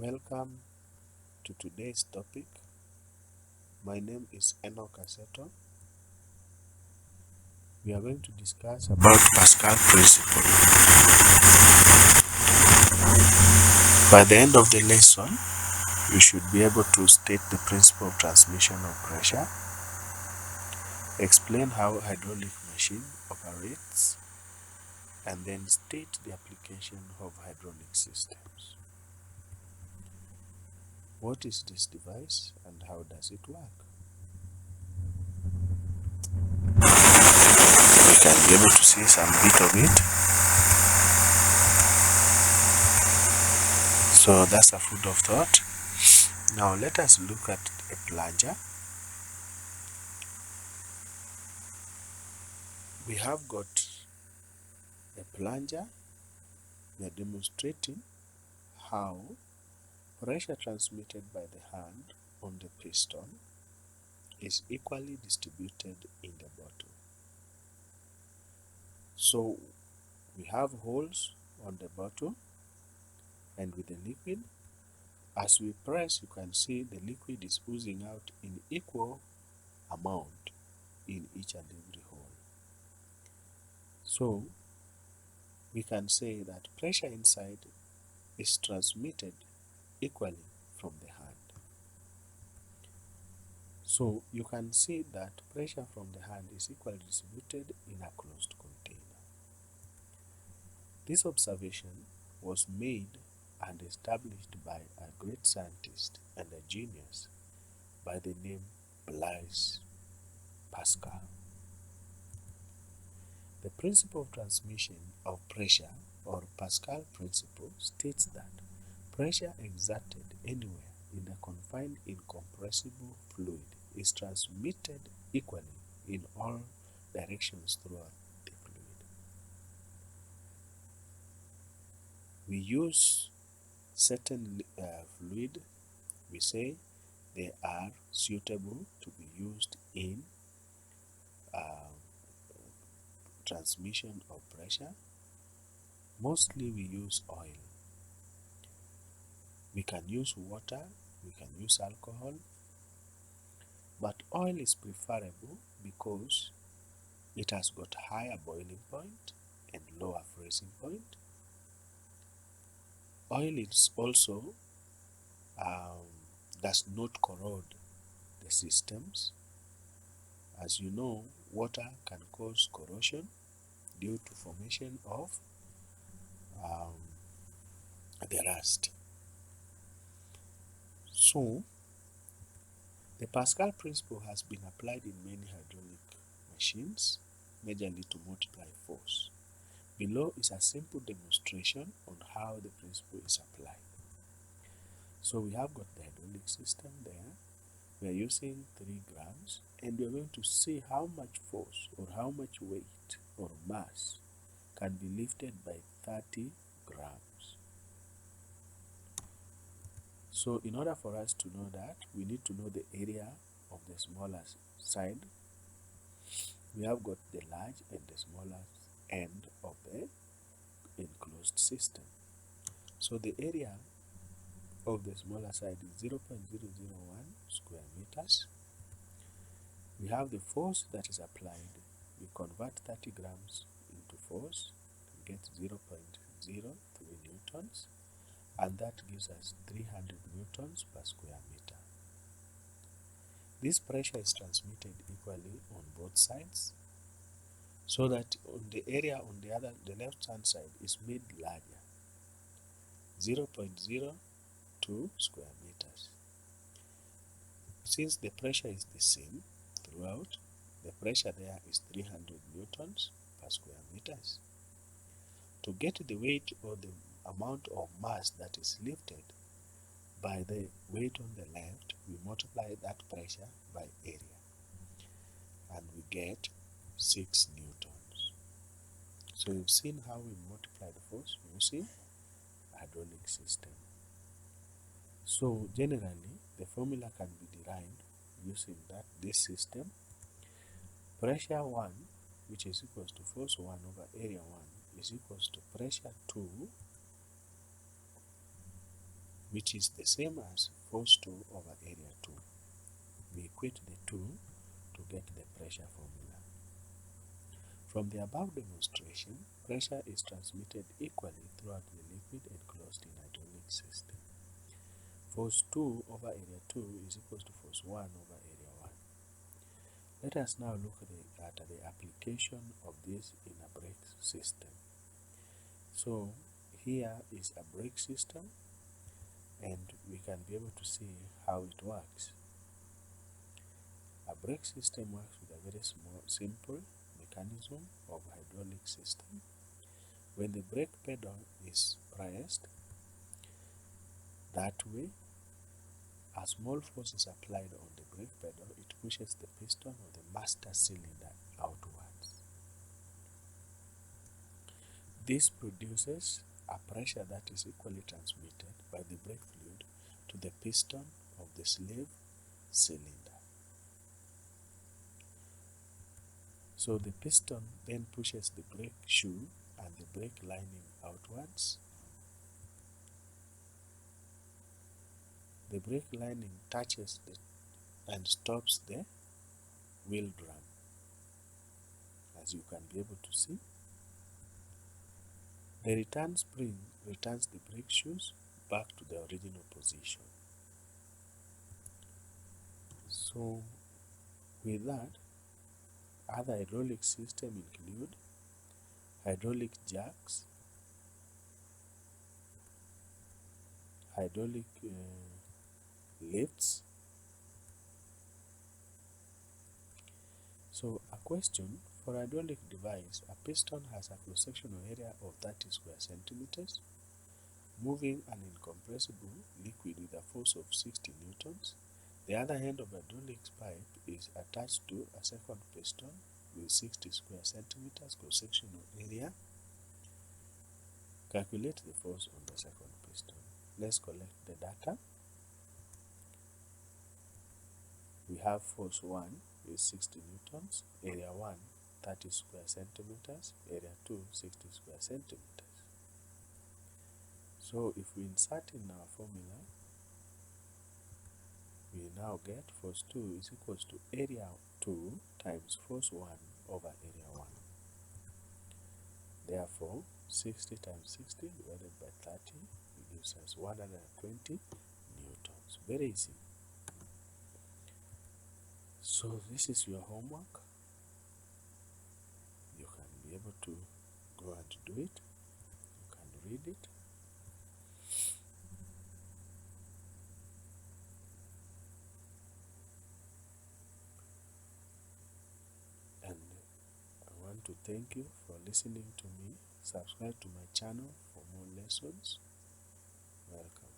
Welcome to today's topic. My name is Enoch Aseto. We are going to discuss about Pascal principle. By the end of the lesson, you should be able to state the principle of transmission of pressure, explain how hydraulic machine operates, and then state the application of hydraulic systems. What is this device and how does it work? We can be able to see some bit of it. So that's a food of thought. Now let us look at a plunger. We have got a plunger. We are demonstrating how pressure transmitted by the hand on the piston is equally distributed in the bottle. So we have holes on the bottle, and with the liquid, as we press, you can see the liquid is oozing out in equal amount in each and every hole. So we can say that pressure inside is transmitted equally from the hand. So you can see that pressure from the hand is equally distributed in a closed container. This observation was made and established by a great scientist and a genius by the name Blaise Pascal. The principle of transmission of pressure, or Pascal principle, states that pressure exerted anywhere in a confined incompressible fluid is transmitted equally in all directions throughout the fluid. We use certain fluid, we say they are suitable to be used in transmission of pressure. Mostly we use oil. We can use water, we can use alcohol, but oil is preferable because it has got higher boiling point and lower freezing point. Oil is also does not corrode the systems. As you know, water can cause corrosion due to formation of the rust. So, the Pascal principle has been applied in many hydraulic machines, majorly to multiply force. Below is a simple demonstration on how the principle is applied. So we have got the hydraulic system there. We are using 3 grams, and we are going to see how much force or how much weight or mass can be lifted by 30 grams. So in order for us to know that, we need to know the area of the smaller side. We have got the large and the smaller end of the enclosed system. So the area of the smaller side is 0.001 square meters. We have the force that is applied. We convert 30 grams into force to get 0.03 newtons, and that gives us 300 newtons per square meter. This pressure is transmitted equally on both sides, so that on the area on the left hand side is made larger, 0.02 square meters. Since the pressure is the same throughout, the pressure there is 300 newtons per square meters. To get the weight or the amount of mass that is lifted by the weight on the left, we multiply that pressure by area, and we get 6 newtons. So you've seen how we multiply the force using hydraulic system. So generally, the formula can be derived using this system. Pressure 1, which is equals to force 1 over area 1, is equals to pressure 2 which is the same as force 2 over area 2. We equate the two to get the pressure formula. From the above demonstration, pressure is transmitted equally throughout the liquid enclosed in hydraulic system. Force 2 over area 2 is equal to force 1 over area 1. Let us now look at the application of this in a brake system. So here is a brake system, and we can be able to see how it works. A brake system works with a very simple mechanism of hydraulic system. When the brake pedal is pressed that way, a small force is applied on the brake pedal. It pushes the piston or the master cylinder outwards. This produces a pressure that is equally transmitted by the brake fluid to the piston of the slave cylinder. So the piston then pushes the brake shoe and the brake lining outwards. The brake lining touches and stops the wheel drum, as you can be able to see. The return spring returns the brake shoes back to the original position. So with that, other hydraulic systems include hydraulic jacks, hydraulic lifts. So a question: for a hydraulic device, a piston has a cross-sectional area of 30 square centimeters, moving an incompressible liquid with a force of 60 newtons. The other end of a hydraulic pipe is attached to a second piston with 60 square centimeters cross-sectional area. Calculate the force on the second piston. Let's collect the data. We have force 1 is 60 newtons, area 1 30 square centimeters, area 2 60 square centimeters. So if we insert in our formula, we now get force 2 is equals to area 2 times force 1 over area 1. Therefore, 60 times 60 divided by 30 gives us 120 newtons. Very easy. So this is your homework. You can be able to go and do it. You can read it. And I want to thank you for listening to me. Subscribe to my channel for more lessons. Welcome.